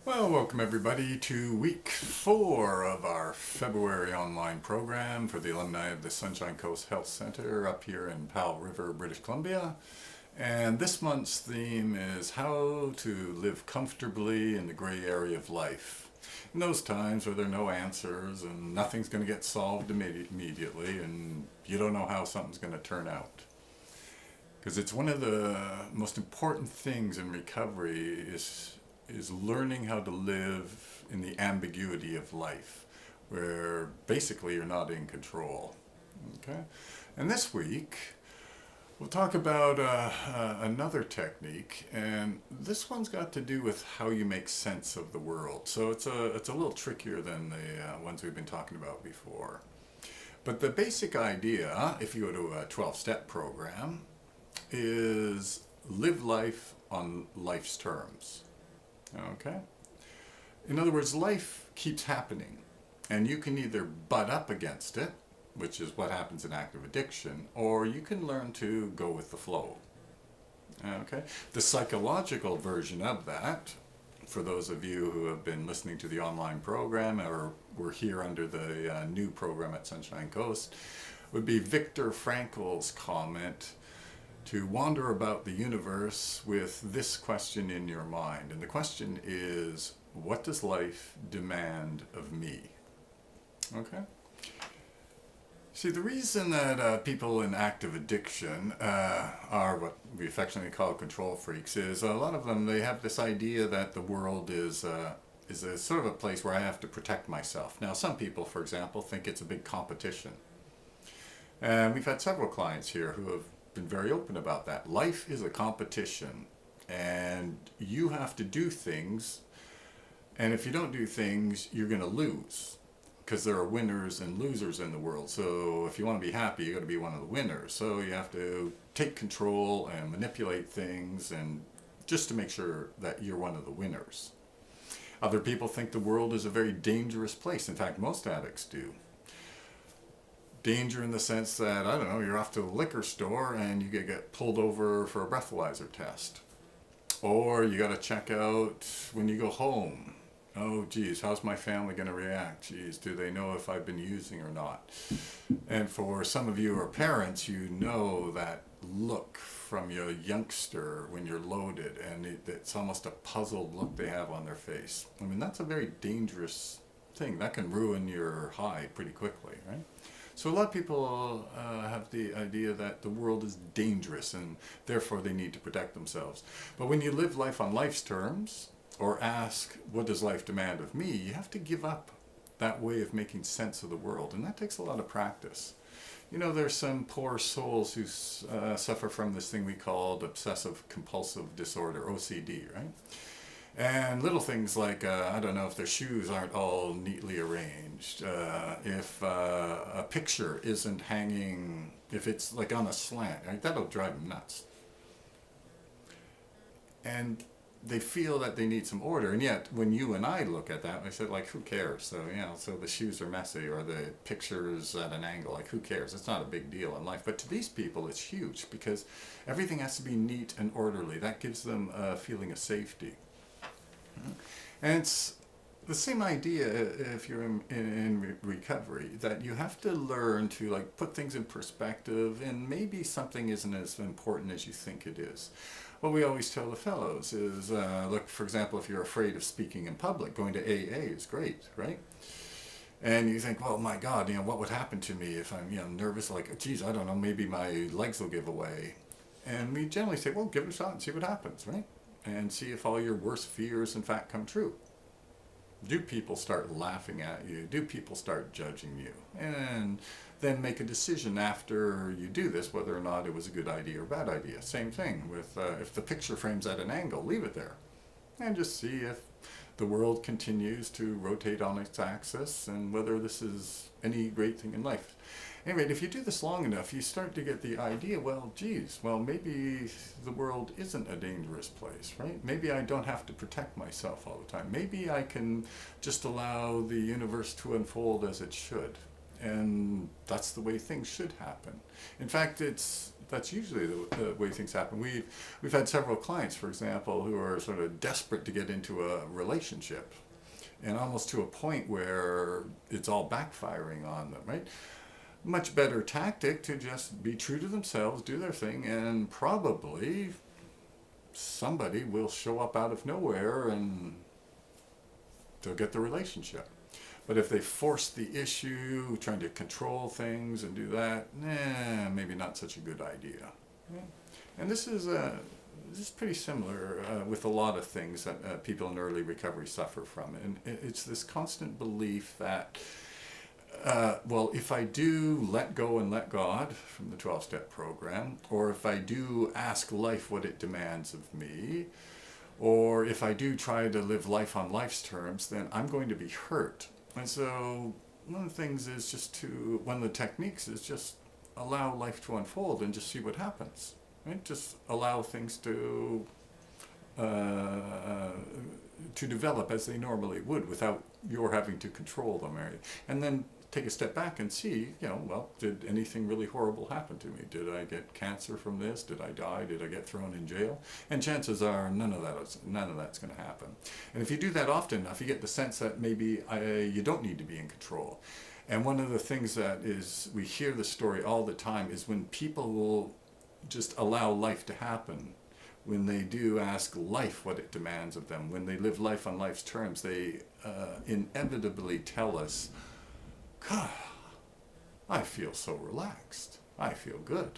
Well, welcome everybody to week 4 of our February online program for the alumni of the Sunshine Coast Health Center up here in Powell River, British Columbia. And this month's theme is how to live comfortably in the gray area of life. In those times where there are no answers and nothing's going to get solved immediately and you don't know how something's going to turn out. Because it's one of the most important things in recovery is learning how to live in the ambiguity of life, where basically you're not in control. Okay? And this week, we'll talk about another technique, and this one's got to do with how you make sense of the world. So it's a little trickier than the ones we've been talking about before. But the basic idea, if you go to a 12-step program, is live life on life's terms. Okay? In other words, life keeps happening, and you can either butt up against it, which is what happens in active addiction, or you can learn to go with the flow. Okay? The psychological version of that, for those of you who have been listening to the online program or were here under the new program at Sunshine Coast, would be Viktor Frankl's comment to wander about the universe with this question in your mind. And the question is, what does life demand of me? Okay? See, the reason that people in active addiction are what we affectionately call control freaks is a lot of them, they have this idea that the world is a sort of a place where I have to protect myself. Now, some people, for example, think it's a big competition. And we've had several clients here who have been very open about that. Life is a competition, and you have to do things, and if you don't do things, you're going to lose, because there are winners and losers in the world. So if you want to be happy, you got to be one of the winners. So you have to take control and manipulate things, and just to make sure that you're one of the winners. Other people think the world is a very dangerous place. In fact, most addicts do. Danger in the sense that, I don't know, you're off to the liquor store and you get pulled over for a breathalyzer test. Or you got to check out when you go home. Oh, geez, how's my family going to react? Geez, do they know if I've been using or not? And for some of you who are parents, you know that look from your youngster when you're loaded, and it's almost a puzzled look they have on their face. I mean, that's a very dangerous thing. That can ruin your high pretty quickly, right? So a lot of people have the idea that the world is dangerous and therefore they need to protect themselves. But when you live life on life's terms, or ask, what does life demand of me, you have to give up that way of making sense of the world. And that takes a lot of practice. You know, there's some poor souls who suffer from this thing we call obsessive compulsive disorder, OCD, right? And little things like, I don't know, if their shoes aren't all neatly arranged, if a picture isn't hanging, if it's like on a slant, right? That'll drive them nuts. And they feel that they need some order, and yet when you and I look at that, I said, like, who cares? So, you know, so the shoes are messy or the picture's at an angle, like, who cares? It's not a big deal in life. But to these people, it's huge because everything has to be neat and orderly. That gives them a feeling of safety. And it's the same idea if you're in recovery, that you have to learn to like put things in perspective, and maybe something isn't as important as you think it is. What we always tell the fellows is, look, for example, if you're afraid of speaking in public, going to AA is great, right? And you think, well, my God, you know, what would happen to me if I'm, you know, nervous? Like, geez, I don't know, maybe my legs will give away. And we generally say, well, give it a shot and see what happens, right? And see if all your worst fears in fact come true. Do people start laughing at you? Do people start judging you? And then make a decision after you do this whether or not it was a good idea or bad idea. Same thing with if the picture frame's at an angle, leave it there. And just see if the world continues to rotate on its axis and whether this is any great thing in life. Anyway, if you do this long enough, you start to get the idea, well, geez, well, maybe the world isn't a dangerous place, right? Maybe I don't have to protect myself all the time. Maybe I can just allow the universe to unfold as it should. And that's the way things should happen. In fact, that's usually the way things happen. We've had several clients, for example, who are sort of desperate to get into a relationship, and almost to a point where it's all backfiring on them, right? Much better tactic to just be true to themselves, do their thing, and probably somebody will show up out of nowhere and they'll get the relationship. But if they force the issue, trying to control things and do that, maybe not such a good idea. And this is pretty similar with a lot of things that people in early recovery suffer from. And it's this constant belief that, well, if I do let go and let God from the 12-step program, or if I do ask life what it demands of me, or if I do try to live life on life's terms, then I'm going to be hurt. And so one of the things is one of the techniques is just allow life to unfold and just see what happens. Right? Just allow things to develop as they normally would without your having to control them. Right? And then take a step back and see, well, did anything really horrible happen to me? Did I get cancer from this? Did I die? Did I get thrown in jail? And chances are none of that's going to happen. And if you do that often enough, you get the sense that maybe you don't need to be in control. And one of the things that is, we hear the story all the time, is when people will just allow life to happen, when they do ask life what it demands of them, when they live life on life's terms, they inevitably tell us, God, I feel so relaxed. I feel good.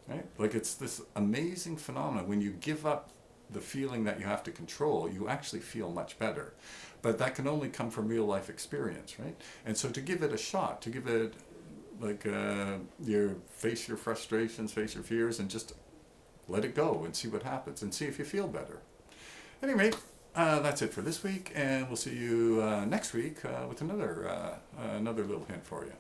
Right? Like, it's this amazing phenomenon. When you give up the feeling that you have to control, you actually feel much better. But that can only come from real life experience, right? And so to give it a shot, to give it, like, face your frustrations, face your fears, and just let it go and see what happens and see if you feel better. At any rate, that's it for this week, and we'll see you next week with another little hint for you.